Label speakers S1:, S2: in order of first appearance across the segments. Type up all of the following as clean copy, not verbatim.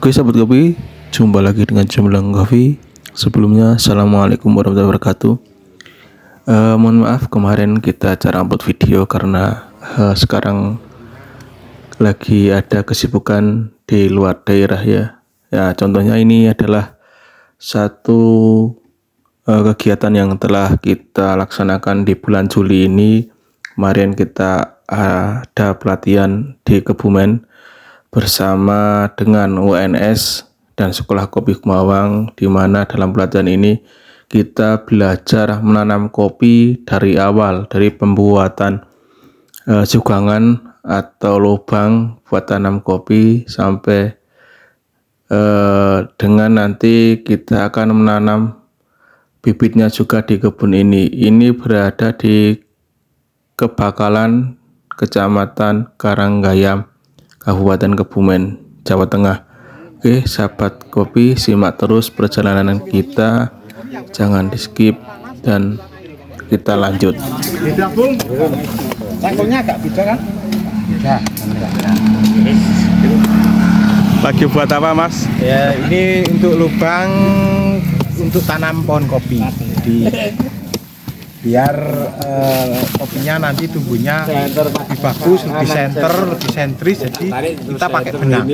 S1: Oke sahabat kopi, jumpa lagi dengan Cemerlang Kopi. Sebelumnya assalamualaikum warahmatullahi wabarakatuh. Mohon maaf kemarin kita cara upload video karena sekarang lagi ada kesibukan di luar daerah ya. Ya contohnya ini adalah satu kegiatan yang telah kita laksanakan di bulan Juli ini. Kemarin kita ada pelatihan di Kebumen bersama dengan UNS dan Sekolah Kopi Kumawang, di mana dalam pelatihan ini kita belajar menanam kopi dari awal, dari pembuatan jugangan atau lubang buat tanam kopi sampai dengan nanti kita akan menanam bibitnya juga di kebun ini. Ini berada di Kebakalan, Kecamatan Karanggayam, Kabupaten Kebumen, Jawa Tengah. Oke, sahabat kopi, simak terus perjalanan kita, jangan di skip dan kita lanjut.
S2: Beda Bung, cangkulnya agak beda kan? Beda.
S1: Lagi buat apa Mas?
S2: Ya ini untuk lubang untuk tanam pohon kopi. Biar kopinya nanti tumbuhnya lebih bagus, lebih center, lebih sentris. Jadi kita pakai benang.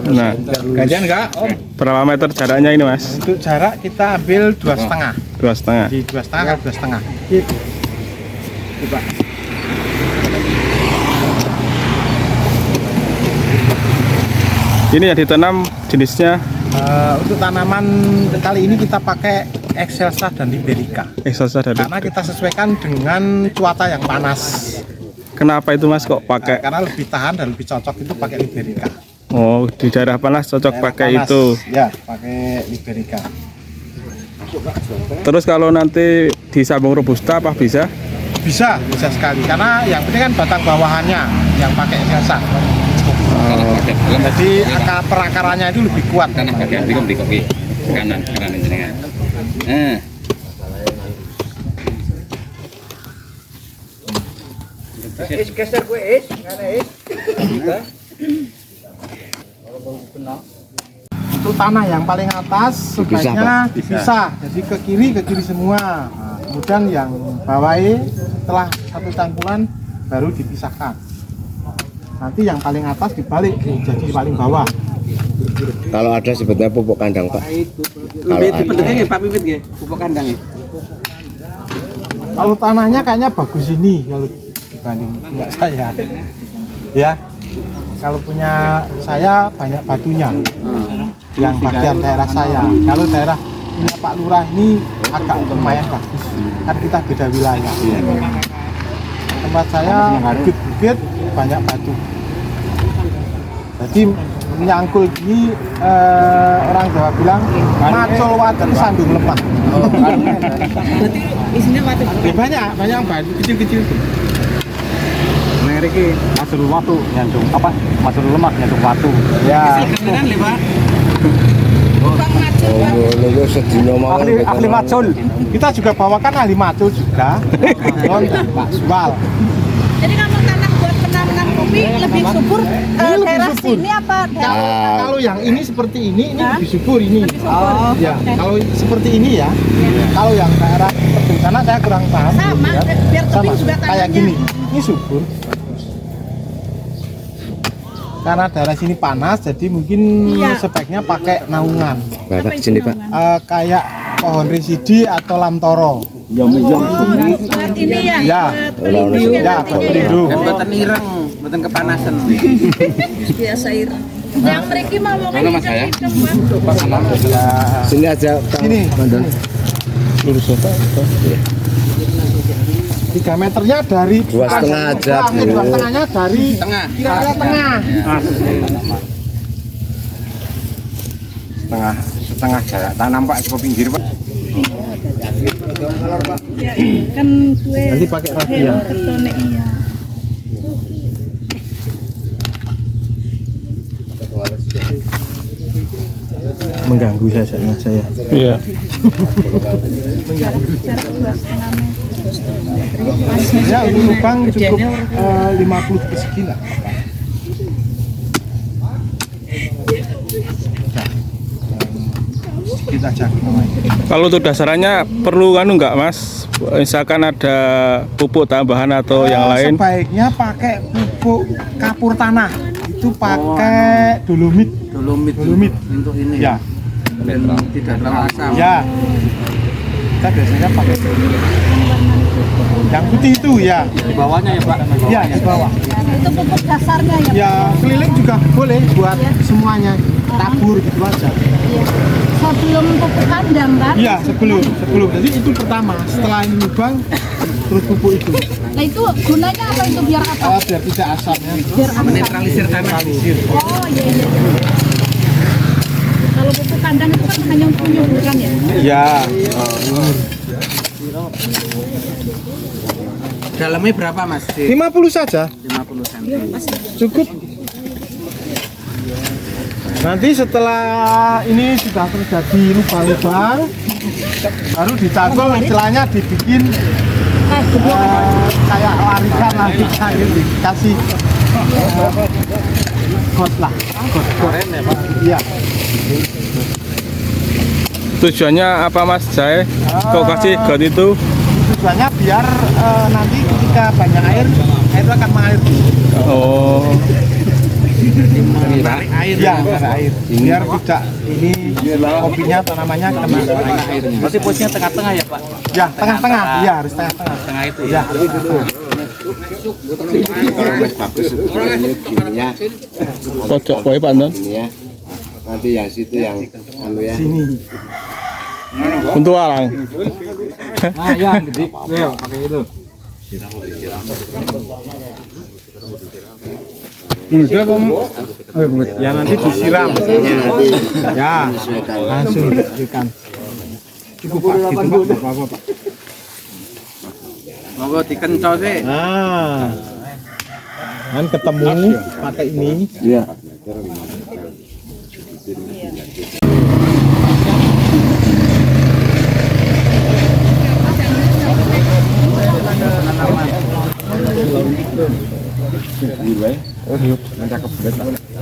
S1: Nah,
S2: Gantian enggak Om?
S1: berapa meter jaraknya ini Mas?
S2: Untuk jarak kita ambil 2,5.
S1: 2,5.
S2: Di 2,5 kali 2,5. Coba.
S1: Ini yang ditanam jenisnya
S2: Untuk tanaman kali ini kita pakai Excelsa dan Liberica.
S1: Excelsa dari.
S2: Karena kita sesuaikan dengan cuaca yang panas.
S1: Kenapa itu Mas kok pakai?
S2: Karena lebih tahan dan lebih cocok itu pakai Liberica.
S1: Oh, di daerah panas cocok
S2: Daerah
S1: pakai
S2: panas,
S1: itu.
S2: Ya, pakai Liberica.
S1: Terus kalau nanti disambung robusta apa bisa?
S2: Bisa sekali. Karena yang penting kan batang bawahannya yang pakai Excelsa. Jadi perakarannya itu lebih kuat.
S3: Tanah bagian di kopi kanan jenengan.
S2: Geser gue Untuk tanah yang paling atas sebaiknya dipisah, jadi ke kiri semua. Nah, kemudian yang bawahnya setelah satu cangkulan baru dipisahkan. Nanti yang paling atas dibalik jadi paling bawah.
S4: Kalau ada sebetulnya pupuk kandang Pak.
S2: Kalau tanahnya kayaknya bagus ini kalau dibanding enggak saya. Ya. Kalau punya saya banyak batunya. Yang bagian daerah saya. Kalau daerah punya Pak Lurah ini agak lumayan bagus. Kan kita beda wilayah. Tempat saya bukit-bukit banyak batu. Jadi nyangkul ini orang Jawa bilang macul waten sandung lemah.
S5: Berarti isinya batu.
S2: Ya, banyak batu kecil-kecil.
S6: Mereka masuk watu nyantung apa? Masuk lemak nyantung watu.
S2: Ya.
S5: Kanan lewat.
S4: Lho sedina mawon.
S6: Ahli macul.
S2: Kita juga bawakan ahli macul juga. Pak Suwal.
S5: Jadi kamu tanah buat penanaman kopi lebih subur daerah sini apa daerah?
S2: Kalau yang ini seperti ini lebih subur ini.
S5: Oh,
S2: Ya, kalau seperti ini ya. Kalau yang daerah seperti sana saya kurang paham.
S5: Sama,
S2: ya.
S5: biar
S2: Sama,
S5: keping juga
S2: kayak
S5: tanahnya.
S2: gini. Ini subur. Karena daerah sini panas, jadi mungkin
S5: Iya.
S2: sebaiknya pakai naungan.
S4: Bapak sini Pak.
S2: Kayak pohon residi atau lamtoro.
S5: Buat ini ya.
S2: Ya,
S5: pelindung
S2: ya, pelindung.
S3: Buatan ireng, buatan kepanasan.
S5: Biasa ireng. Yang mereka mau
S3: Mana Mas saya?
S2: Ya.
S4: Sini aja Pak.
S2: Sini.
S4: Mandon.
S2: Lurus apa? 3 meternya dari
S4: 2,5 aja, Bu.
S2: 2,5-nya dari
S3: Tengah.
S2: kira-kira tengah.
S6: Setengah jarak tanam Pak ke pinggir Pak.
S5: kan gue
S2: Nanti pakai radian.
S5: ketone iya.
S2: Mengganggu saya.
S1: Iya.
S5: Jarak 2,5 meter.
S2: Ya, untuk lubang cukup 50 persegi lah. gitu aja namanya.
S1: Kalau untuk dasarannya perlu nggak Mas? Misalkan ada pupuk tambahan atau yang lain?
S2: Sebaiknya pakai pupuk kapur tanah. Itu pakai dolomit. Dolomit
S3: untuk ini
S2: ya.
S3: dan tidak terlalu asam.
S2: Ya. Kita biasanya pakai dolomit. Yang putih itu ya.
S6: Di bawahnya ya Pak?
S2: Ya, di bawah.
S5: Itu pupuk dasarnya ya.
S2: Ya, keliling juga boleh buat semuanya. Tabur gitu aja.
S5: Iya. Sebelum pupuk kandang kan?
S2: Iya, sebelum. Jadi itu pertama. Setelah ini lubang, terus pupuk itu.
S5: Nah itu gunanya apa itu biar apa?
S2: Biar tidak asamnya.
S5: Biar apa?
S3: Menetralisir tanah.
S5: Oh iya iya. Kalau pupuk kandang itu kan hanya untuk menyuburkan ya?
S2: Ya.
S3: Dalamnya berapa Mas?
S2: 50 saja.
S3: 50 cm.
S2: Cukup. Nanti setelah ini sudah terjadi lubang-lubang, baru dicangkul, istilahnya dibikin kayak larisan nanti kayak dikasih got lah, got ya Pak. Iya.
S1: Tujuannya apa Mas Jai? Kok kasih got itu?
S2: Tujuannya biar nanti ketika banyak air itu akan mengalir.
S1: Oh,
S2: Menarik air ya, air. Biar tidak ini kopinya tanamannya kena airnya.
S6: Berarti posisinya tengah-tengah ya Pak?
S2: Ya, tengah-tengah. Iya, harus tengah-tengah.
S6: Tengah itu
S2: Ya.
S4: Bagus ini gininya
S1: pojok wae Pak Anton.
S4: ini ya. Nanti yang situ yang anu ya.
S2: Sini.
S1: Untuk alang.
S6: Nah yang gede, ya pakai itu.
S2: Ya nanti disiram. Ya, langsung diberikan. Cukup Pak, gitu Pak. Apa, Pak.
S3: Monggo dikencol sih.
S2: Nah, kan ketemu pakai ini.
S4: Iya.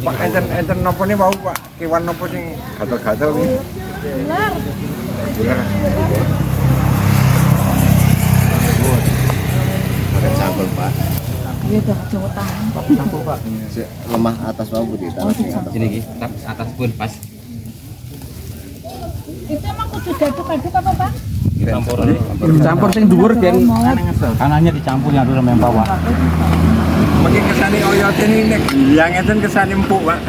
S7: Pak enten nopo nih mau Pak kewan nopo sing gatel-gatel nih.
S4: Pakai cangkul Pak.
S5: Iya dong, Jawa Tengah.
S4: Lemah atas mau putih tanah di atas.
S3: Sini iki, atas pun pas.
S5: Itu emang kudu gaduk-gaduk apa Pak?
S3: Campur sing dhuwur ben
S6: Kanannya dicampur yang dulu sama yang bawah.
S7: Mungkin kesane oyote nih nek yang enten kesane empuk Pak.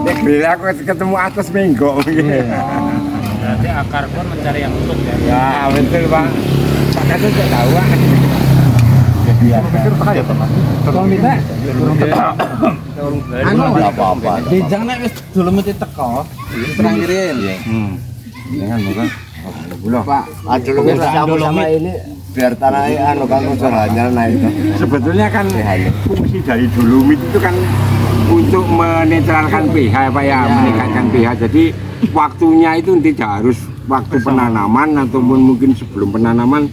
S7: Nek bila aku ketemu atas menggok.
S6: Berarti akar pun mencari yang utuh ya.
S7: Ya betul Pak. Pak Kado tidak tahu Pak.
S6: Tolong minta.
S3: anu
S4: Apa-apa.
S3: dijang nek wis dolomite teko, terang kirim.
S7: Dengan bukan.
S3: Pak,
S4: Aduh campur sama ini biar tanahnya anu kan unsur hanyal naik.
S7: Sebetulnya kan fungsi dari dolomit itu kan untuk menetralkan pH ya Pak ya, meningkatkan pH. Jadi waktunya itu tidak harus waktu penanaman ataupun mungkin sebelum penanaman,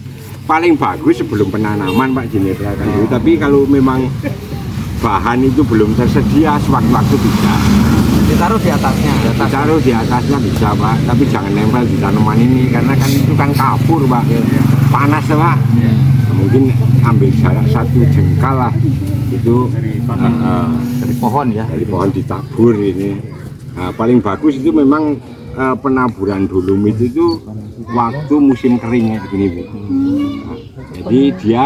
S7: paling bagus sebelum penanaman Pak dinetralkan dulu. Tapi kalau memang bahan itu belum tersedia, sewaktu-waktu bisa.
S3: ditaruh di atasnya.
S7: Ditaruh di atasnya bisa Pak, tapi jangan nempel di tanaman ini karena kan itu kan kapur Pak, panas ya Pak. Mungkin ambil jarak 1 jengkal lah itu
S6: Dari pohon ya.
S7: dari pohon ditabur ini. Nah, paling bagus itu memang penaburan dolomit itu waktu musim kering begini Bu. Nah, jadi dia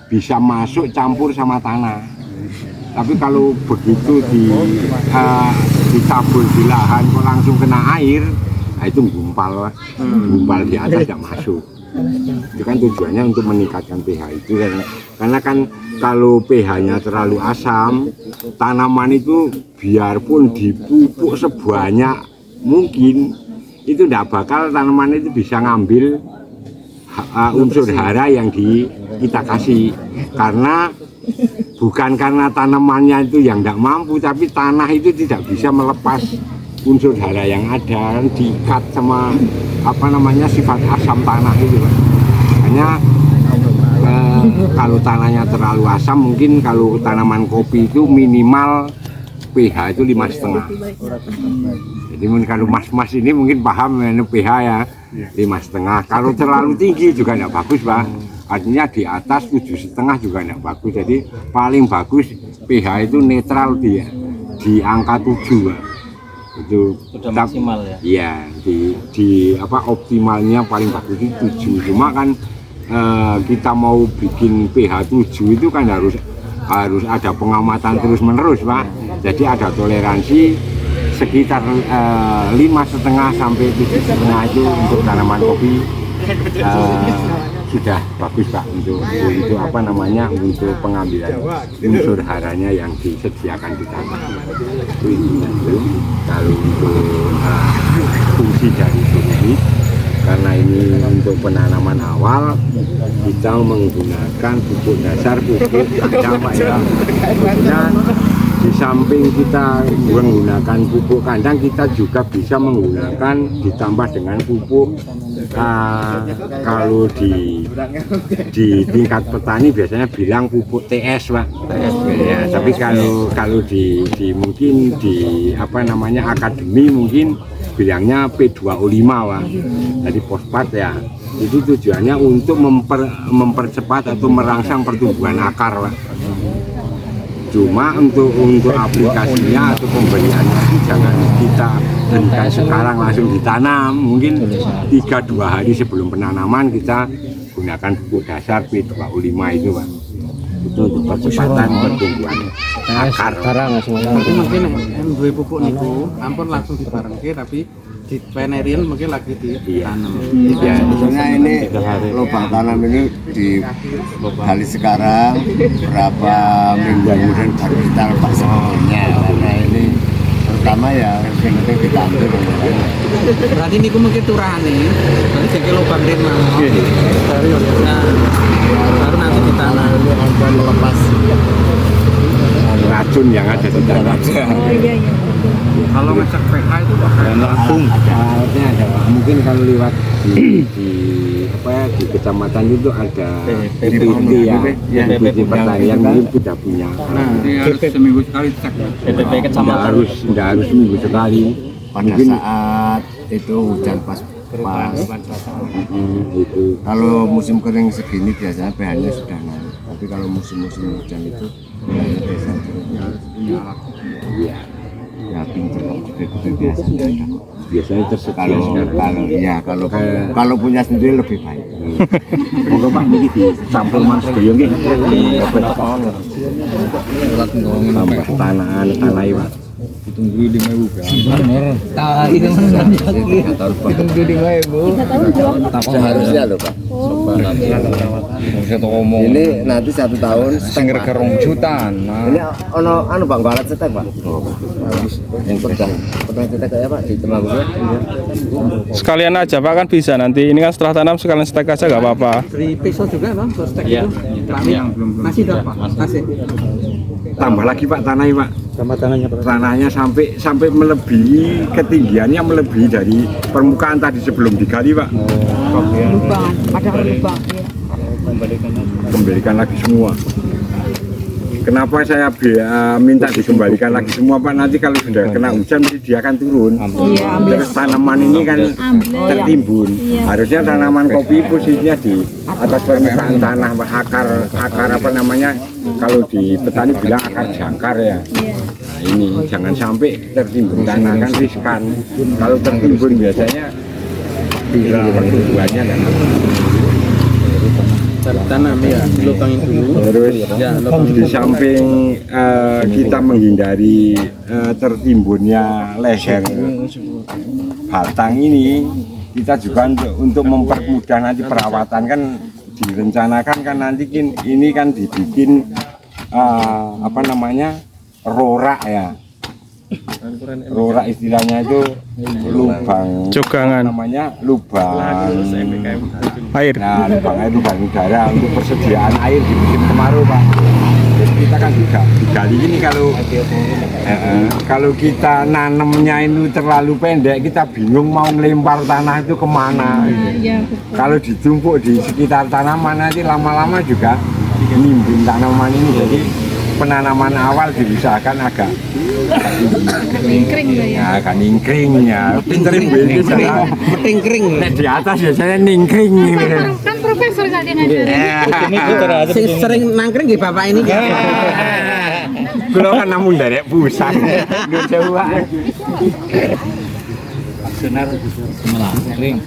S7: bisa masuk campur sama tanah. Tapi kalau begitu ditabur di lahan kok langsung kena air, nah itu gumpal, gumpal di atas tidak masuk. Itu kan tujuannya untuk meningkatkan pH itu kan. Karena kan kalau pH-nya terlalu asam, tanaman itu biarpun dipupuk sebanyak mungkin, itu tidak bakal tanaman itu bisa ngambil unsur hara yang kita kasih. Karena bukan karena tanamannya itu yang tidak mampu, tapi tanah itu tidak bisa melepas unsur hara yang ada, diikat sama sifat asam tanah itu. Makanya kalau tanahnya terlalu asam, mungkin kalau tanaman kopi itu minimal pH itu 5,5. Jadi Jadi kalau mas-mas ini mungkin paham pH ya 5,5. Kalau terlalu tinggi juga tidak bagus Pak. Artinya di atas 7,5 juga tidak bagus. Jadi paling bagus pH itu netral di angka 7 Pak. Itu
S6: Sudah maksimal ya.
S7: Iya, di apa optimalnya paling bagus itu 7. Cuma kan kita mau bikin pH 7 itu kan harus ada pengamatan terus-menerus Pak. Jadi ada toleransi sekitar 5,5 sampai 7,5 itu untuk tanaman kopi sudah bagus Pak untuk apa namanya untuk pengambilan unsur haranya yang disediakan di tanah. Itu kalau untuk fungsi dari bibit, karena ini untuk penanaman awal kita menggunakan pupuk dasar, pupuk kandang Pak ya. Kemudian di samping kita menggunakan pupuk kandang, kita juga bisa menggunakan ditambah dengan pupuk kalau di tingkat petani biasanya bilang pupuk TS Pak. Ya, tapi kalau di mungkin di apa namanya akademi mungkin bilangnya P2O5 Pak. Jadi fosfat ya. Itu tujuannya untuk mempercepat atau merangsang pertumbuhan akar Pak. Cuma untuk aplikasinya atau pemberiannya jangan kita berikan sekarang langsung ditanam. Mungkin 3-2 hari sebelum penanaman kita gunakan pupuk dasar P2O5 itu Pak. Itu untuk percepatan pertumbuhan akar.
S3: Tapi mungkin dua pupuk niku ampun langsung dibarengke tapi di penerin mungkin lagi ditanam.
S4: Ya, sebenarnya ini lubang tanam ini digali sekarang berapa minggu kemudian baru kita lepas sebetulnya karena ini pertama ya yang penting ditandur.
S3: Berarti niku mungkin turane, berarti jadi lubang rin mau. Nah, baru nanti ditanam.
S4: Lepas
S7: Racun yang ada di tanah.
S3: Kalau ngecek pH itu bakal langsung.
S7: Alatnya ada Pak. Mungkin kalau lewat di apa ya di kecamatan itu ada BPT ya, BPT pertanian mungkin sudah punya.
S3: Nah, harus seminggu sekali cek.
S6: BPP kecamatan.
S7: Tidak harus seminggu sekali.
S4: pada
S7: Mungkin
S4: saat itu hujan pas
S7: itu.
S4: kalau musim kering segini biasanya pH-nya sudah naik, tapi kalau musim-musim hujan itu pH-nya biasanya turun.
S7: Iya.
S4: Ya pinter biasanya.
S7: Biasanya tersedia sekarang.
S4: Kalau punya sendiri lebih baik.
S7: Monggo Pak niki dicampur Mas Boyo nggih. Tambah tanah Pak.
S6: Ditunggu di Mewu kan.
S4: Seharusnya loh Pak. Ini nanti 1 tahun
S6: Sengger kerong jutaan.
S4: ini ono Bang Balat cetek Pak. Yang pernah cetek kayak Pak di Temanggung.
S1: Sekalian aja Pak, kan bisa nanti. Ini kan setelah tanam sekalian stek aja nggak apa-apa.
S3: Beri pisau juga Bang, terus tek
S6: Iya.
S3: itu. Masih dah Pak, masih.
S7: Tambah lagi Pak tanahnya Pak.
S2: Sama tanahnya Pak.
S7: Tanahnya sampai melebihi ketinggiannya melebihi dari permukaan tadi sebelum digali Pak.
S5: Lubangan, ada lubang. Ya.
S7: Kembalikan lagi semua. Kenapa saya minta dikembalikan lagi semua Pak? Nanti kalau sudah kena hujan mesti dia akan turun.
S5: Iya, ambil.
S7: Terus tanaman ini kan
S5: Ambil.
S7: tertimbun.
S5: Iya.
S7: Harusnya tanaman kopi posisinya di atas permukaan tanah Pak. Akar apa namanya? Kalau di petani bilang akar jangkar ya.
S5: Iya.
S7: Nah, ini jangan sampai tertimbun tanah kan riskan. Kalau tertimbun biasanya pertumbuhannya dan
S3: Tanam ya, lubangin dulu.
S7: terus di samping kita menghindari tertimbunnya leher batang ini, kita juga untuk mempermudah nanti perawatan kan direncanakan kan nanti ini kan dibikin apa namanya rorak ya. Rorak istilahnya itu lubang
S1: Jogangan.
S7: namanya lubang
S1: Air.
S7: nah lubang air lubang udara untuk persediaan air di musim kemarau Pak. Jadi kita kan juga digali ini kalau kita nanemnya itu terlalu pendek kita bingung mau ngelempar tanah itu kemana.
S5: Iya,
S7: Kalau ditumpuk di sekitar tanaman nanti lama-lama juga nimbun tanaman ini, jadi penanaman awal diusahakan agak
S5: Ningkring lah ya.
S7: agak ningkring ya. Pinter ibu ini sana.
S3: Kering-kering.
S7: Nek di atas biasanya ningkring.
S5: Kan profesor nggak dia ngajarin.
S3: Sing sering nangkring nggih bapak ini.
S7: Kulo kan namung derek pusat. Nggih jauh wae.
S3: Benar. Kering.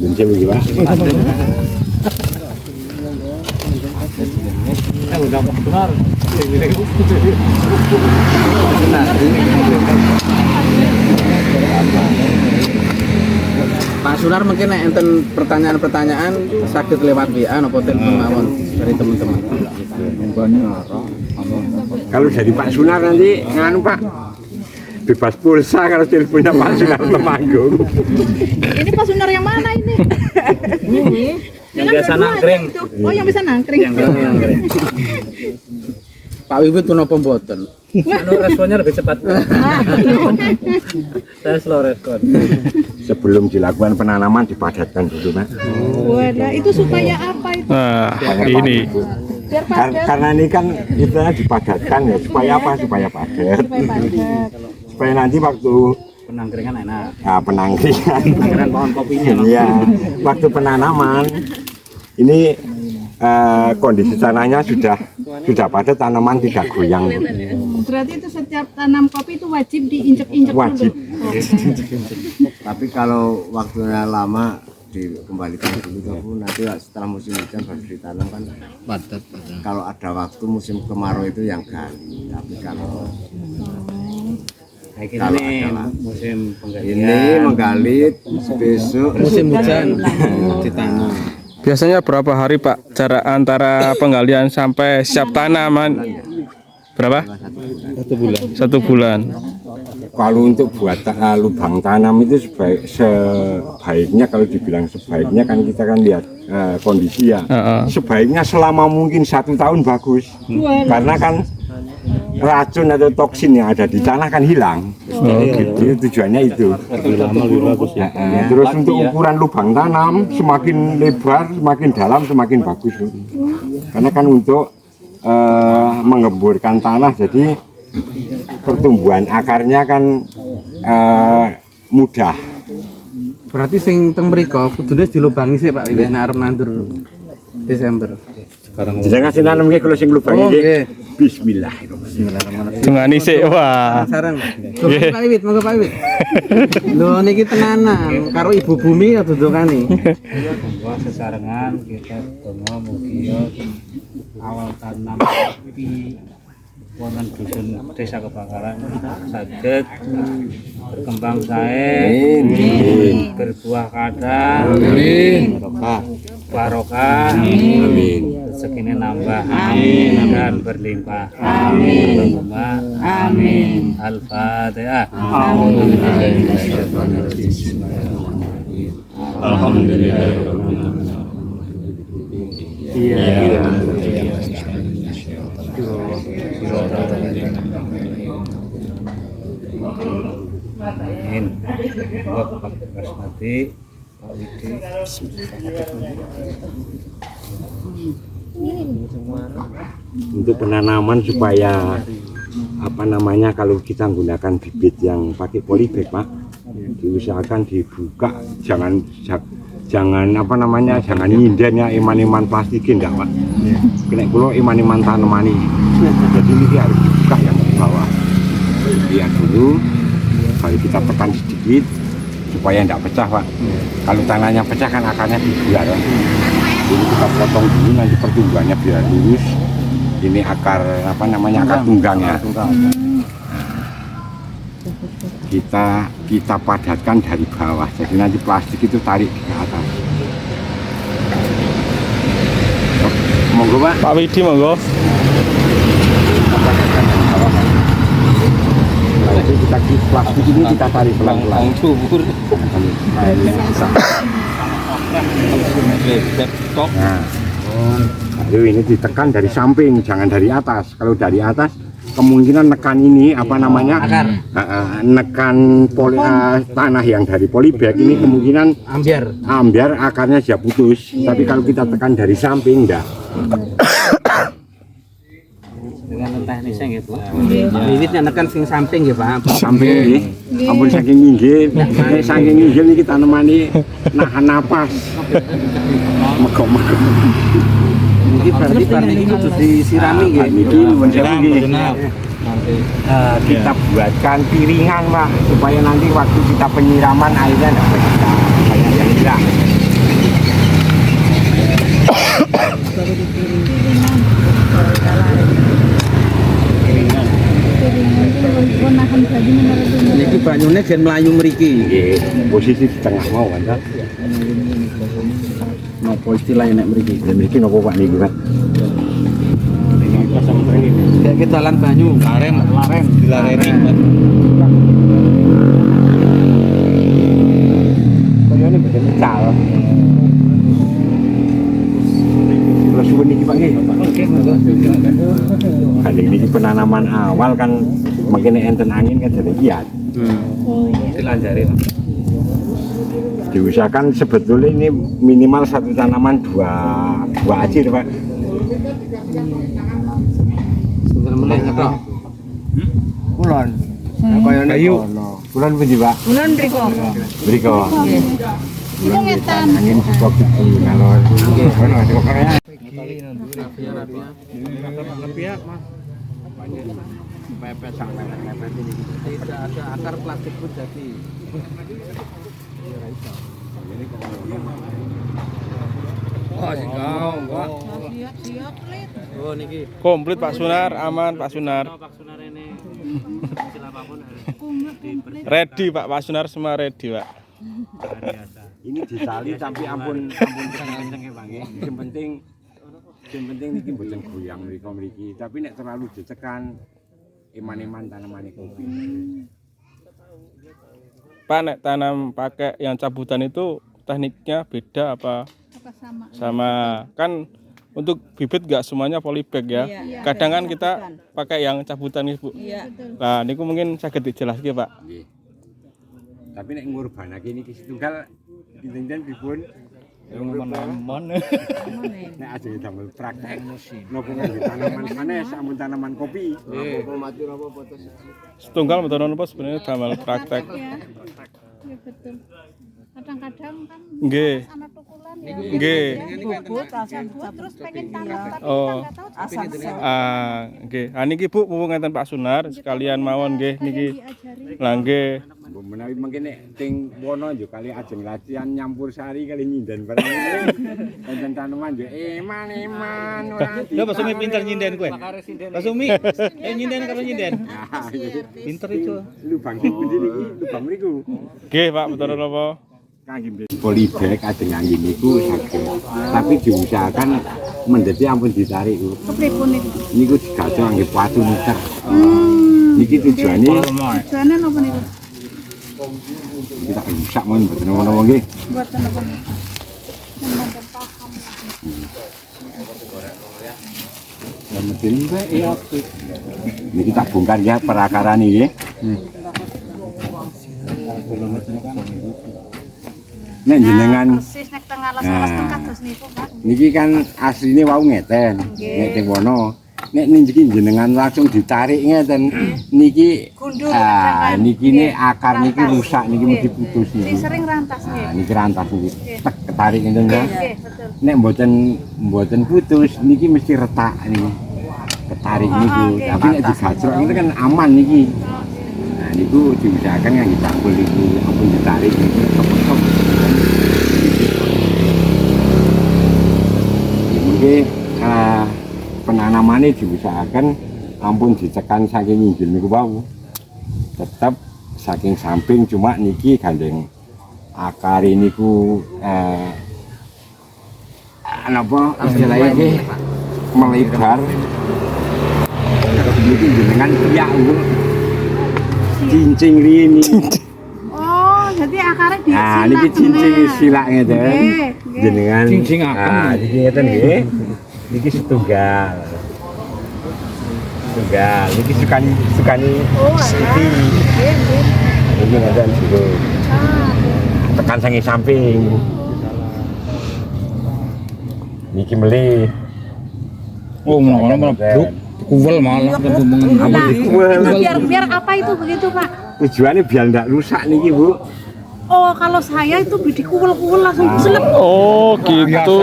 S7: Benci iki, Pak.
S3: Pak Sunar mungkin nek enten pertanyaan-pertanyaan sakit lewat WA napa telepon mawon dari teman-teman.
S7: Kalau dari Pak Sunar nanti nganu Pak bebas pulsa kalau teleponnya Pak Sunar Temanggung.
S5: Ini Pak Sunar yang mana ini? Yang biasa nangkring. Oh, yang bisa nangkring.
S3: Pak Wiwit menapa mboten?
S6: Anu responnya lebih cepat. Saya slow respon.
S7: Sebelum dilakukan penanaman dipadatkan dulu Pak.
S5: Wadah, itu supaya apa itu?
S1: Nah, ini
S5: Biar padat.
S7: Karena ini kan kita dipadatkan ya supaya apa? Supaya padat.
S5: Supaya padat.
S7: Supaya nanti waktu
S6: Penangkringan enak.
S7: penangkringan,
S6: Penangkringan pohon kopinya.
S7: iya, waktu penanaman ini kondisi tanahnya sudah padat, tanaman tidak goyang.
S5: Berarti itu setiap tanam kopi itu wajib diinjek-injek dulu.
S7: Wajib.
S4: Tapi kalau waktunya lama dikembalikan dulu nanti setelah musim hujan baru ditanam kan
S3: Padat.
S4: kalau ada waktu musim kemarau itu yang gali, tapi kalau
S6: Kayak
S4: Kalau
S6: ini
S4: ada
S6: musim penggalian.
S4: ini menggali besok
S3: Musim hujan ditanam.
S1: biasanya berapa hari Pak cara antara penggalian sampai siap tanaman? Berapa?
S3: 1 bulan.
S1: 1 bulan.
S7: Kalau untuk buat lubang tanam itu sebaiknya kalau dibilang sebaiknya kan kita kan lihat kondisi ya. Sebaiknya selama mungkin 1 tahun bagus. Karena kan racun atau toksin yang ada di tanah kan hilang. Gitu, tujuannya itu. Terus untuk ukuran lubang tanam semakin lebar, semakin dalam, semakin bagus. Karena kan untuk mengemburkan tanah, jadi pertumbuhan akarnya kan mudah.
S3: Berarti sing teng mriko kudune dilubangi sih Pak Wiwit nek arep nandur Desember.
S7: Saya ngasih tanam ke kalau sing lubang ini. Bismillahirrahmanirrahim.
S1: Tungani sik wah.
S3: Sarang. Pak Wiwit, monggo Pak Wiwit. Lho niki tenanan karo Ibu Bumi ya dudukane.
S6: Bahwa sesarengan kita tunggu mugi awal tanam kopi wonten dusun Desa Kebakaran saged berkembang sae, berbuah kadang, barokah, rezekine nambah, dan berlimpah. Amin. Al-Fatihah. Amin. Pak Kasmati, Pak Widi.
S7: Untuk penanaman supaya apa namanya kalau kita menggunakan bibit yang pakai polybag Pak, diusahakan dibuka, jangan apa namanya, jangan nyinden ya iman-iman plastikin enggak Pak. Kena kulo iman-iman tanaman ini. Jadi ini harus dibuka yang di bawah. Lihat dulu, baru kita tekan sedikit supaya tidak pecah Pak. Kalau tanahnya pecah kan akarnya dibuat. Jadi kita potong dulu, nanti pertumbuhannya biar lurus. Ini akar apa namanya, akar tunggang ya. Kita padatkan dari bawah, jadi nanti plastik itu tarik ke atas. Monggo Pak.
S1: Pak Widi monggo.
S7: Jadi kita plastik ini kita tarik pelan-pelan. Nah, aduh, ini ditekan dari samping, jangan dari atas. Kalau dari atas kemungkinan nekan ini apa namanya, nekan tanah yang dari polybag ini kemungkinan ambiar akarnya siap putus. Tapi kalau kita tekan dari samping enggak.
S3: dengan teknisnya nggih, Bu. Wiwitnya nekan sing samping nggih, Pak.
S7: Samping nggih. Ampun saking inggil, nek saking inggil niki tanemane nahan napas. Megok-megok.
S3: Niki berarti bar niki kudu disirami nggih.
S7: Niki nuwun sewu nggih. Kita buatkan piringan Pak supaya nanti waktu kita penyiraman airnya dapat kita banyak yang hilang.
S3: Niki banyune gen mlayu mriki.
S7: Nggih, posisi di tengah mau kan.
S3: Napa istilahnya nek mriki?
S7: Mriki napa Pak niku kan?
S3: Kayak ke dalan banyu. Laren dilareni.
S7: Kayane mboten mecal. Kula suwun niki Pak nggih. Kali ini penanaman awal kan makin enten angin kan jadi kiat.
S3: Dilanjari.
S7: Diusahakan sebetulnya ini minimal satu tanaman dua acir Pak.
S3: Sebentar meneh nyetok.
S7: Kulon. Kayu. Kulon pundi Pak?
S5: Bulan mriko.
S7: Mriko.
S5: Itu ngetan.
S7: Angin suka gitu kalau
S3: Pepet sampai mepet ini. Tidak ada akar plastik pun jadi. Oh, sing kau, Pak.
S5: Siap-siap, Klit.
S3: Oh, niki.
S1: Komplit Pak Sunar, aman Pak Sunar.
S3: Pak Sunar ini. Apapun
S1: Ready Pak Sunar semua ready Pak.
S7: ini ditali tapi ampun kenceng-kenceng ya Bang nggih. Yang penting niki mboten goyang mriki tapi nek terlalu ditekan eman-eman tanaman kopi.
S1: Pak nek tanam pakai yang cabutan itu tekniknya beda apa? Sama kan untuk bibit nggak semuanya polybag ya.
S5: Iya.
S1: Kadang kan kita pakai yang cabutan nih Bu.
S5: Iya.
S1: Nah, niku mungkin saged dijelaskan Pak.
S7: Nggih. Tapi nek ngurbanake niki setunggal dinten pripun?
S1: Mon.
S7: Nek ajeng damel praktek napa nganggo tanaman sanes sampun tanaman kopi.
S1: Setunggal mboten napa sebenarnya damel praktek.
S5: Ya betul. Kadang-kadang kan
S1: Nggih.
S5: anak tukulan ya.
S1: Nggih.
S5: Bubut terus pengen tanam tapi kita
S1: Oh.
S5: enggak tahu asal.
S1: Nggih. Ah niki Bu mumpung ngenten Pak Sunar sekalian mawon nggih niki. Lah nggih.
S7: Menawi mungkin nek ting wono yo kali ajeng latihan nyampur sari kali nyinden bareng ini. Enten tanaman yo eman-eman ora.
S6: Lah Pak Sumi pinter nyinden kowe. Pak Sumi, nyinden karo nyinden. Pinter itu.
S7: Lubang pundi niki? Lubang mriku.
S1: Nggih Pak betul napa?
S7: Kangge polybag ajeng ngangge niku saged. Tapi diusahakan mendeti ampun ditarik.
S5: Kepripun niku?
S7: Niku digaco ngangge watu muter. Niki tujuane
S5: Tujuannya napa niku?
S7: kita rusak mon mboten napa-napa nggih.
S5: Buatan apa nih? Membantu paham.
S7: Yang penting bae ya. Niki tak bongkar ya perakaran iki. Nek jenengan
S5: Persis nek tengah las-las kados niku, Pak.
S7: niki kan asline wau ngeten. Nek teng wono nek niki jenengan langsung ditarik ngeten niki
S5: Gundul,
S7: niki ne akar niki rusak niki mesti putus
S5: Si
S7: niki.
S5: sering rantas nggih.
S7: Niki rantas niki. Tek ketarik ngeten to.
S5: Nggih, betul.
S7: Nek mboten putus niki mesti retak niki. Ketarik niku. Tapi nek digajrok itu kan aman niki. Nah niku diusahakan nganggo cangkul niku ampun ditarik niki. Niki penanamannya diusahakan ampun ditekan saking inggil niku wau. Tetap saking samping cuma niki gandeng akar niku napa istilahnya iki melebar. Niki jenengan piyak cincing rini.
S5: Oh, jadi akarnya di
S7: Nah niki cincing silak ngeten.
S5: Nggih,
S7: Jenengan
S3: Cincing akan.
S7: niki ngeten nggih. Niki setunggal. Setunggal. Niki sukani
S5: Oh,
S7: iki. Niki ngeten jero. Tekan sange samping. Niki melih.
S6: Oh, ngono malah bluk
S3: Kuwel malah kebumengan.
S7: Ampun dikuel.
S5: Biar apa itu begitu Pak?
S7: Tujuannya biar ndak rusak niki Bu.
S5: Oh kalau saya itu dikuel-kuel langsung selep.
S1: Oh gitu.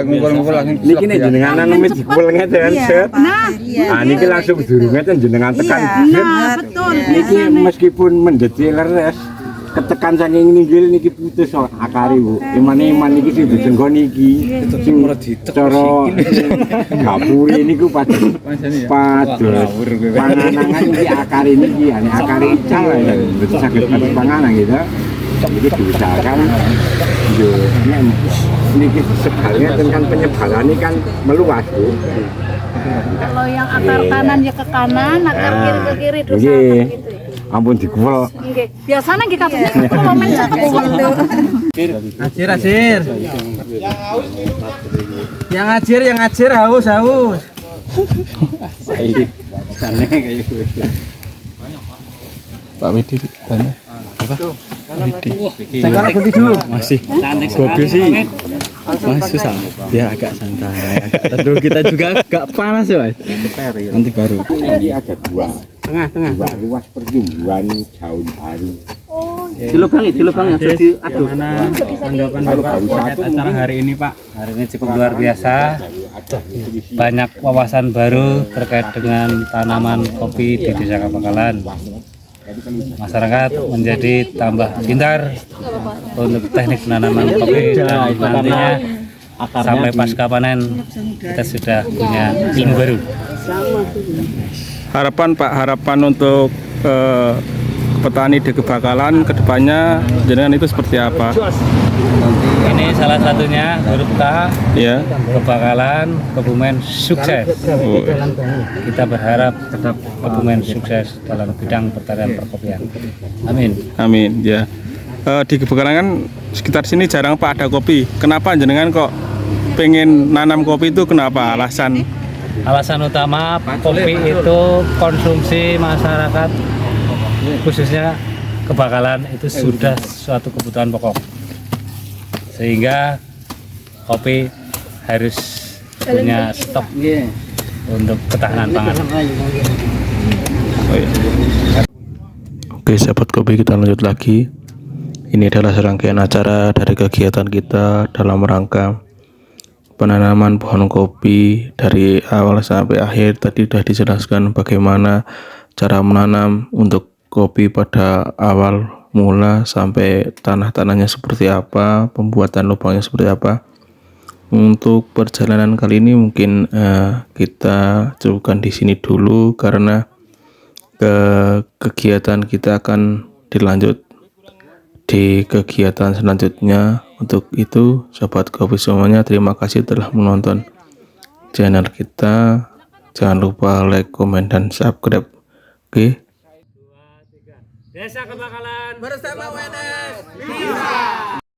S3: Ngumpul-ngumpul langsung.
S7: Niki nek jenengan anu wis dikuel ngeten set.
S5: Nah,
S7: Ah niki langsung durunge ten jenengan tekan.
S5: nah betul.
S7: Niki meskipun mendeti leres ketekan saking ninggil niki putus akare Bu. Iman niki sing dijenggo niki. Sing cara gapure niku pados panganangan iki akare niki, ane akare ical ya betul saged pados panganan gitu. Iki diusahakan yo nek niki sebalnya kan penyebarannya kan meluas Bu.
S5: Kalau yang akar kanan ya ke kanan, akar kiri ke kiri terus
S7: Nggih.
S5: gitu.
S7: Ampun dikuel.
S5: Nggih. Biasanya kita punya komen satu kuel tuh.
S3: Acir. Yang ngajir haus.
S1: Pak Widi tanya.
S3: Sekarang ganti dulu.
S6: Masih gobi sih. Mas susah. Biar agak santai. Agak teduh kita juga agak panas ya, Mas. Nanti baru.
S7: Ini ada dua
S3: Tengah.
S7: ruas pertumbuhan daun baru.
S3: Dilubang ya. Jadi gimana tanggapan Bapak
S7: Baru
S3: terkait
S7: satu
S3: acara
S7: mungkin.
S3: hari ini, Pak?
S8: Hari ini cukup luar biasa, banyak wawasan baru terkait dengan tanaman kopi di Desa Kabakalan. Masyarakat menjadi tambah pintar untuk teknik penanaman kopi dan nantinya sampai pasca panen kita sudah punya ilmu baru.
S1: Harapan untuk petani di Kebakalan kedepannya jenengan itu seperti apa?
S8: Ini salah satunya huruf K,
S1: Ya.
S8: Kebakalan, Kebumen sukses.
S1: Oh,
S8: Kita berharap tetap Kebumen sukses dalam bidang pertanian perkopian. Amin.
S1: amin ya. Di Kebakalan kan sekitar sini jarang Pak ada kopi. Kenapa jenengan kok pengen nanam kopi itu kenapa? Alasan?
S8: Alasan utama kopi itu konsumsi masyarakat khususnya Kebakalan itu sudah suatu kebutuhan pokok, sehingga kopi harus punya stok untuk ketahanan pangan.
S1: Oh, iya. Oke, sahabat kopi, kita lanjut lagi. Ini adalah serangkaian acara dari kegiatan kita dalam rangka penanaman pohon kopi dari awal sampai akhir. Tadi sudah dijelaskan bagaimana cara menanam untuk kopi pada awal mula sampai tanahnya seperti apa, pembuatan lubangnya seperti apa. Untuk perjalanan kali ini mungkin kita cukupkan di sini dulu karena kegiatan kita akan dilanjut di kegiatan selanjutnya. Untuk itu, sahabat kopi semuanya, terima kasih telah menonton channel kita. Jangan lupa like, komen, dan subscribe. Oke.
S8: Desa Kebakalan
S3: Bersama WNS.